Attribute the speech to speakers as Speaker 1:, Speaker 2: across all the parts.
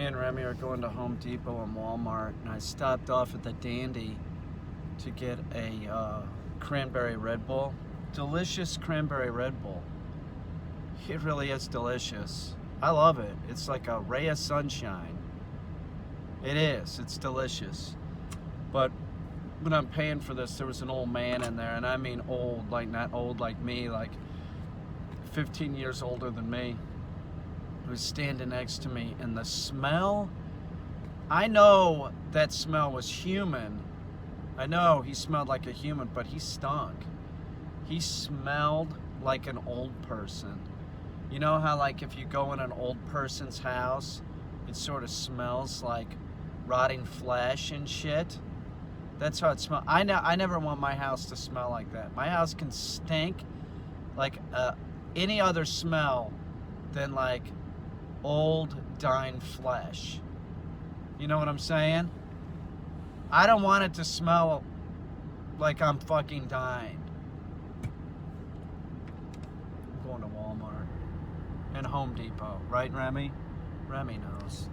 Speaker 1: Me and Remy are going to Home Depot and Walmart, and I stopped off at the Dandy to get a cranberry Red Bull. Delicious cranberry Red Bull. It really is delicious. I love it. It's like a ray of sunshine. It is. It's delicious. But when I'm paying for this, there was an old man in there, and I mean old, like not old like me, like 15 years older than me, who was standing next to me, and the smell, I know that smell was human. I know he smelled like a human, but he stunk. He smelled like an old person. You know how like if you go in an old person's house, it sort of smells like rotting flesh and shit? That's how it smells. I never want my house to smell like that. My house can stink like any other smell than like old dying flesh. You know what I'm saying? I don't want it to smell like I'm fucking dying. I'm going to Walmart and Home Depot, right, Remy? Remy knows.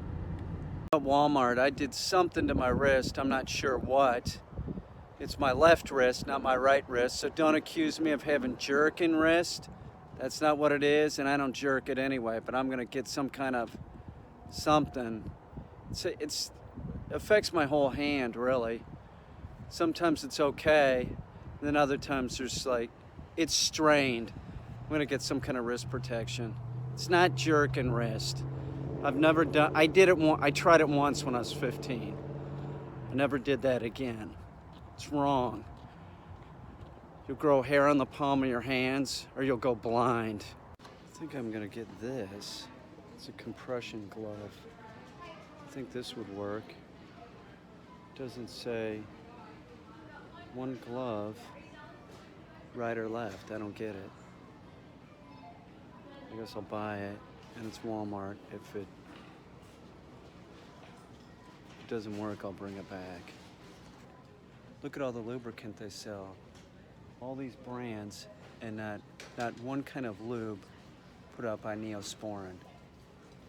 Speaker 1: At Walmart, I did something to my wrist. I'm not sure what. It's my left wrist, not my right wrist, so don't accuse me of having jerking wrist. That's not what it is, and I don't jerk it anyway, but I'm gonna get some kind of something. It's affects my whole hand, really. Sometimes it's okay, then other times there's like, it's strained. I'm gonna get some kind of wrist protection. It's not jerking wrist. I've never done, I tried it once when I was 15. I never did that again. It's wrong. You'll grow hair on the palm of your hands or you'll go blind. I think I'm gonna get this. It's a compression glove. I think this would work. It doesn't say one glove, right or left. I don't get it. I guess I'll buy it, and it's Walmart. If it doesn't work, I'll bring it back. Look at all the lubricant they sell. All these brands, and not one kind of lube put out by Neosporin.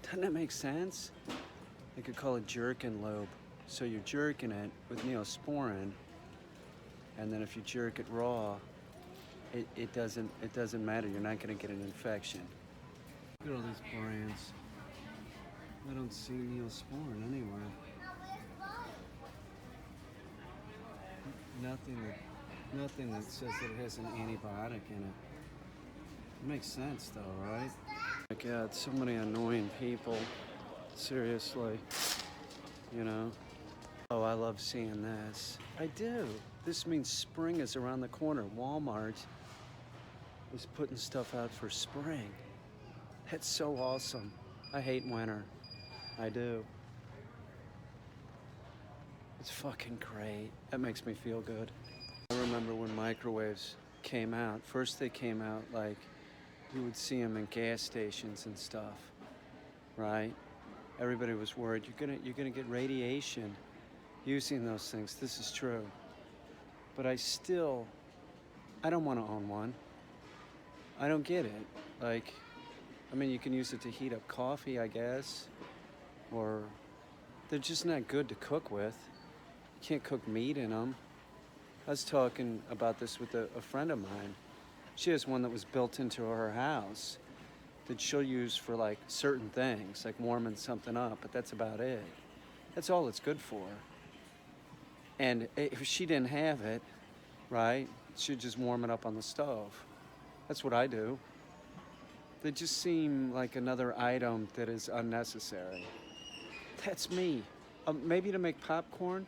Speaker 1: Doesn't that make sense? They could call it jerkin lube. So you're jerking it with Neosporin, and then if you jerk it raw, it doesn't matter. You're not gonna get an infection. Look at all these brands. I don't see Neosporin anywhere. Nothing that says that it has an antibiotic in it. It makes sense though, right? My God, so many annoying people. Seriously, you know? Oh, I love seeing this. I do. This means spring is around the corner. Walmart is putting stuff out for spring. That's so awesome. I hate winter. I do. It's fucking great. That makes me feel good. I remember when microwaves came out. First they came out like you would see them in gas stations and stuff, right? Everybody was worried you're gonna get radiation using those things. This is true. But I don't want to own one. I don't get it. Like, I mean, you can use it to heat up coffee, I guess, or they're just not good to cook with. You can't cook meat in them. I was talking about this with a friend of mine. She has one that was built into her house that she'll use for like certain things, like warming something up, but that's about it. That's all it's good for. And if she didn't have it, right, she'd just warm it up on the stove. That's what I do. They just seem like another item that is unnecessary. That's me. Maybe to make popcorn.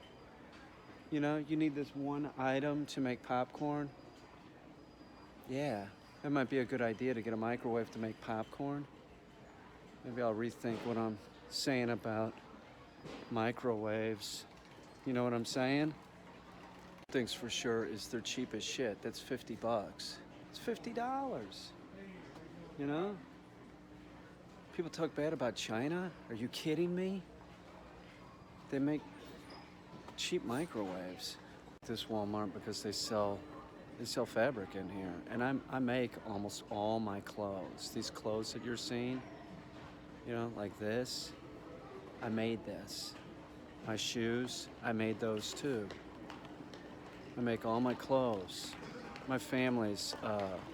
Speaker 1: You know, you need this one item to make popcorn. Yeah, that might be a good idea to get a microwave to make popcorn. Maybe I'll rethink what I'm saying about microwaves. You know what I'm saying? Things for sure is they're cheap as shit. That's $50. It's $50. You know? People talk bad about China. Are you kidding me? They make cheap microwaves. This Walmart because they sell fabric in here, and I make almost all my clothes. These clothes that you're seeing, you know, like this, I made this. My shoes, I made those too. I make all my clothes. My family's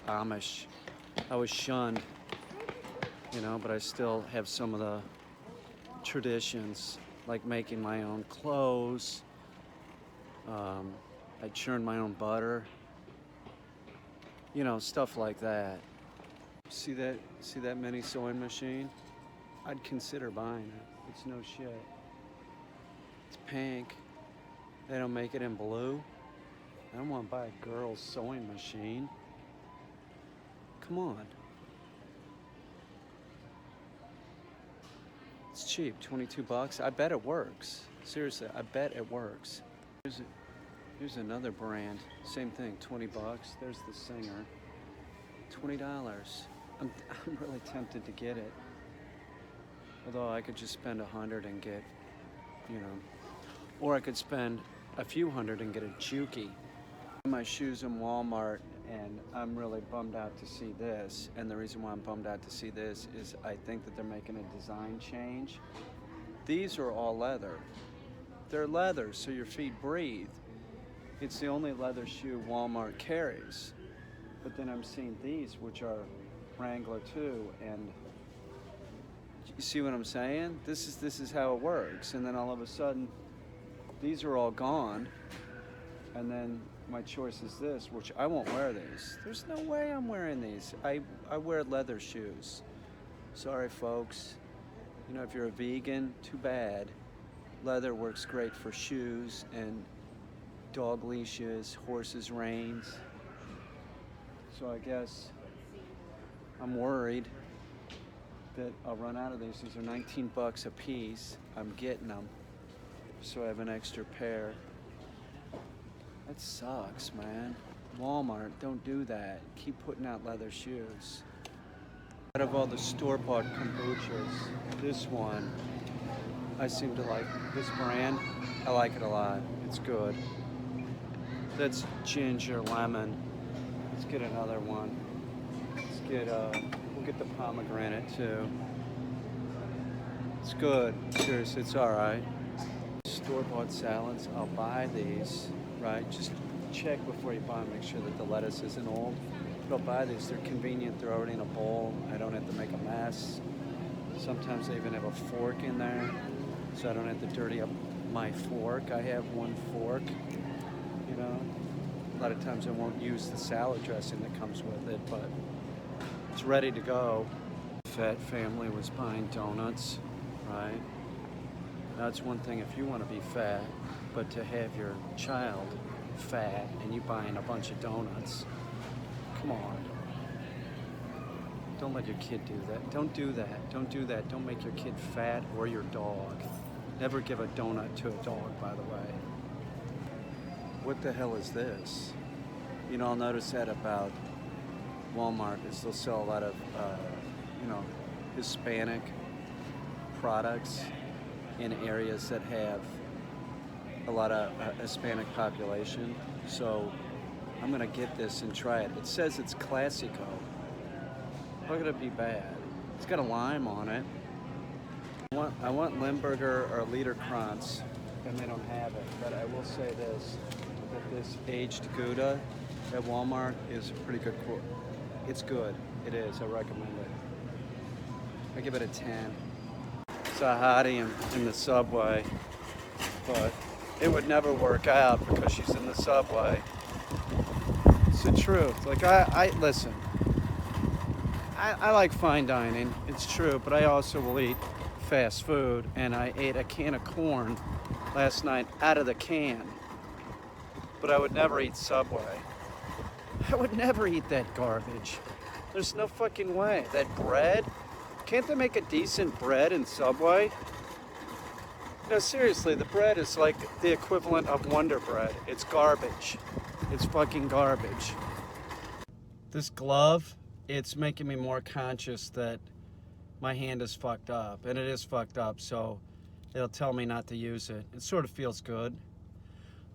Speaker 1: Amish. I was shunned, you know, but I still have some of the traditions, like making my own clothes. I churn my own butter. You know, stuff like that. See that mini sewing machine? I'd consider buying it. It's no shit. It's pink. They don't make it in blue. I don't want to buy a girl's sewing machine. Come on. It's cheap, 22 bucks. I bet it works. Seriously, I bet it works. Here's another brand. Same thing, 20 bucks. There's the Singer. $20. I'm really tempted to get it. Although I could just spend $100 and get, you know, or I could spend a few hundred and get a Juki. My shoes in Walmart, and I'm really bummed out to see this. And the reason why I'm bummed out to see this is I think that they're making a design change. These are all leather. They're leather, so your feet breathe. It's the only leather shoe Walmart carries. But then I'm seeing these, which are Wrangler too, and you see what I'm saying? This is how it works. And then all of a sudden, these are all gone, and then my choice is this, which I won't wear these. There's no way I'm wearing these. I wear leather shoes. Sorry, folks. You know, if you're a vegan, too bad. Leather works great for shoes and dog leashes, horses' reins. So I guess I'm worried that I'll run out of these. These are 19 bucks a piece. I'm getting them, so I have an extra pair. That sucks, man. Walmart, don't do that. Keep putting out leather shoes. Out of all the store-bought kombuchas, this one, I seem to like. This brand, I like it a lot. It's good. That's ginger lemon. Let's get another one. Let's get, we'll get the pomegranate too. It's good. Seriously, it's all right. Store-bought salads, I'll buy these, right? Just check before you buy them, make sure that the lettuce isn't old. But I'll buy these, they're convenient, they're already in a bowl. I don't have to make a mess. Sometimes they even have a fork in there, so I don't have to dirty up my fork. I have one fork, you know. A lot of times I won't use the salad dressing that comes with it, but it's ready to go. Fat family was buying donuts, right? That's one thing if you want to be fat, but to have your child fat and you buying a bunch of donuts, come on. Don't let your kid do that. Don't do that. Don't do that. Don't make your kid fat or your dog. Never give a donut to a dog, by the way. What the hell is this? You know, I'll notice that about Walmart is they'll sell a lot of, you know, Hispanic products in areas that have a lot of Hispanic population. So I'm gonna get this and try it. It says it's Classico. How could it be bad? It's got a lime on it. I want Limburger or Liederkranz, and they don't have it. But I will say this, that this aged Gouda at Walmart is pretty good. It's good. It is. I recommend it. I give it a 10. It's a hottie in the subway, but it would never work out because she's in the subway. It's the truth. Like, I listen. I like fine dining. It's true, but I also will eat fast food, and I ate a can of corn last night out of the can. But I would never eat Subway. I would never eat that garbage. There's no fucking way. That bread? Can't they make a decent bread in Subway? No, seriously, the bread is like the equivalent of Wonder Bread. It's garbage. It's fucking garbage. This glove, it's making me more conscious that my hand is fucked up, and it is fucked up, so it'll tell me not to use it. It sort of feels good.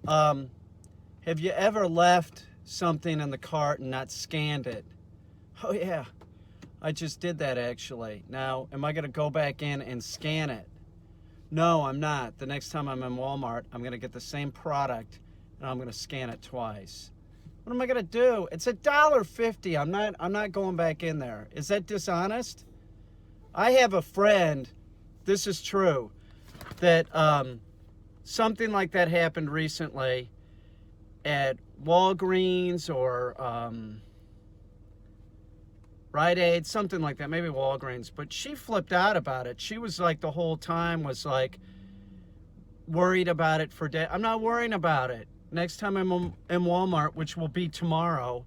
Speaker 1: Have you ever left something in the cart and not scanned it? Oh yeah, I just did that actually. Now, am I gonna go back in and scan it? No, I'm not. The next time I'm in Walmart, I'm gonna get the same product and I'm gonna scan it twice. What am I gonna do? It's $1.50. I'm not going back in there. Is that dishonest? I have a friend, this is true, that something like that happened recently at Walgreens or Rite Aid, something like that, maybe Walgreens, but she flipped out about it. She was like the whole time was like worried about it for days. I'm not worrying about it. Next time I'm in Walmart, which will be tomorrow,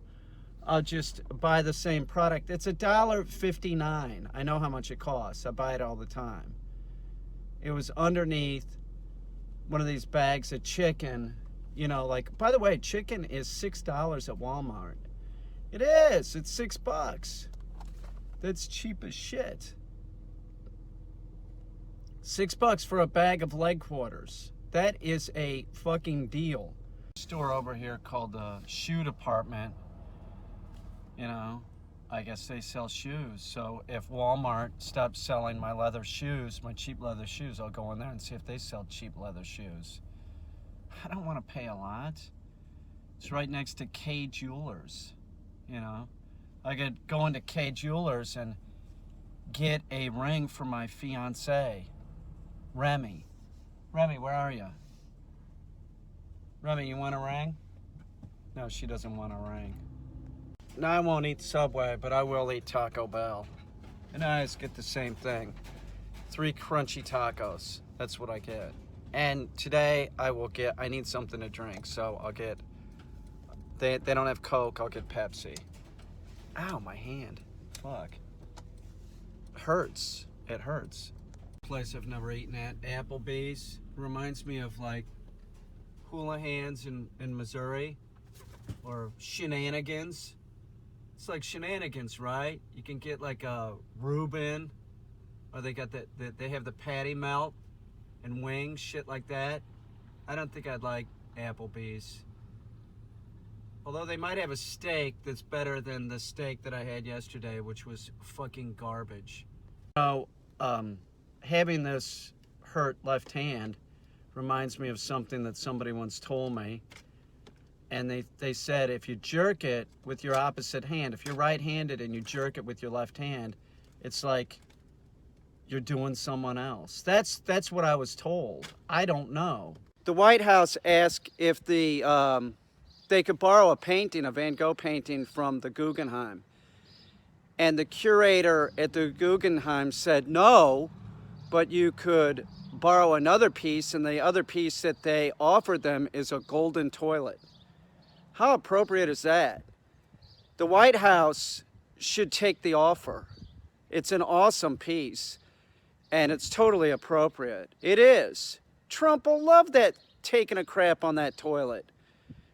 Speaker 1: I'll just buy the same product. It's $1.59. I know how much it costs. I buy it all the time. It was underneath one of these bags of chicken, you know, like, by the way, chicken is $6 at Walmart. It is. It's $6. That's cheap as shit. $6 for a bag of leg quarters. That is a fucking deal. Store over here called the Shoe Department. You know, I guess they sell shoes. So if Walmart stops selling my leather shoes, my cheap leather shoes, I'll go in there and see if they sell cheap leather shoes. I don't want to pay a lot. It's right next to Caine Jewelers. You know, I could go into Caine Jewelers and get a ring for my fiance, Remy. Remy, where are you? Remy, you want a ring? No, she doesn't want a ring. No, I won't eat Subway, but I will eat Taco Bell. And I just get the same thing. 3 crunchy tacos. That's what I get. And today I need something to drink, so I'll get, they don't have Coke, I'll get Pepsi. Ow, my hand. Fuck. Hurts. It hurts. Place I've never eaten at, Applebee's. Reminds me of like Houlihan's in Missouri, or Shenanigans. It's like Shenanigans, right? You can get like a Reuben, or they got they have the patty melt and wings, shit like that. I don't think I'd like Applebee's. Although they might have a steak that's better than the steak that I had yesterday, which was fucking garbage. So, having this hurt left hand reminds me of something that somebody once told me. And they said if you jerk it with your opposite hand, if you're right-handed and you jerk it with your left hand, it's like you're doing someone else. That's what I was told. I don't know. The White House asked if they could borrow a painting, a Van Gogh painting from the Guggenheim. And the curator at the Guggenheim said no, but you could borrow another piece, and the other piece that they offered them is a golden toilet. How appropriate is that? The White House should take the offer. It's an awesome piece, and it's totally appropriate. It is. Trump will love that, taking a crap on that toilet.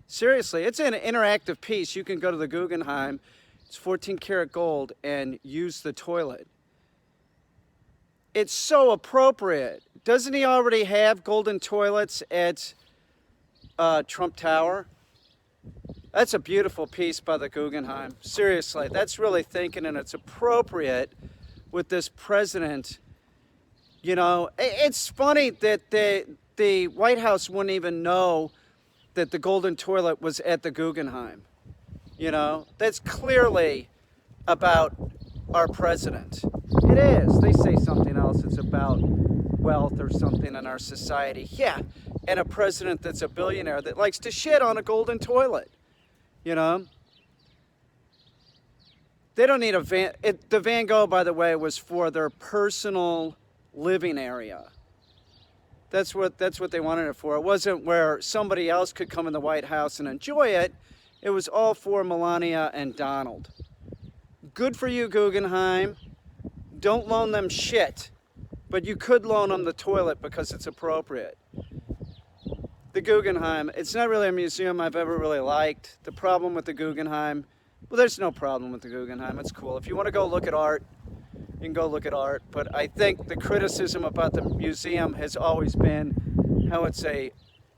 Speaker 1: Seriously, it's an interactive piece. You can go to the Guggenheim, it's 14 karat gold, and use the toilet. It's so appropriate. Doesn't he already have golden toilets at Trump Tower? That's a beautiful piece by the Guggenheim. Seriously, that's really thinking, and it's appropriate with this president. You know, it's funny that the White House wouldn't even know that the golden toilet was at the Guggenheim. You know, that's clearly about our president. It is. They say something else. It's about wealth or something in our society. Yeah, and a president that's a billionaire that likes to shit on a golden toilet. You know? They don't need the Van Gogh, by the way, was for their personal living area. That's what they wanted it for. It wasn't where somebody else could come in the White House and enjoy it. It was all for Melania and Donald. Good for you, Guggenheim. Don't loan them shit. But you could loan them the toilet because it's appropriate. The Guggenheim, it's not really a museum I've ever really liked. The problem with the Guggenheim, well, there's no problem with the Guggenheim. It's cool. If you want to go look at art, you can go look at art. But I think the criticism about the museum has always been how it's a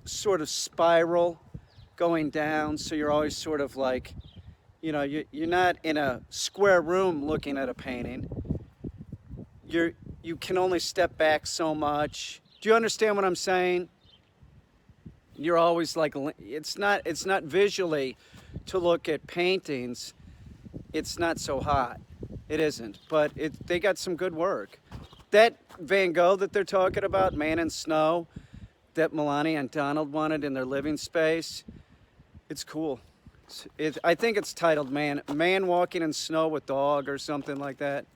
Speaker 1: sort of spiral going down. So you're always sort of like, you know, you're not in a square room looking at a painting. You can only step back so much. Do you understand what I'm saying? You're always like, it's not visually to look at paintings. It's not so hot. It isn't, but they got some good work. That Van Gogh that they're talking about, Man in Snow, that Melania and Donald wanted in their living space, it's cool. I think it's titled Man Walking in Snow with Dog or something like that.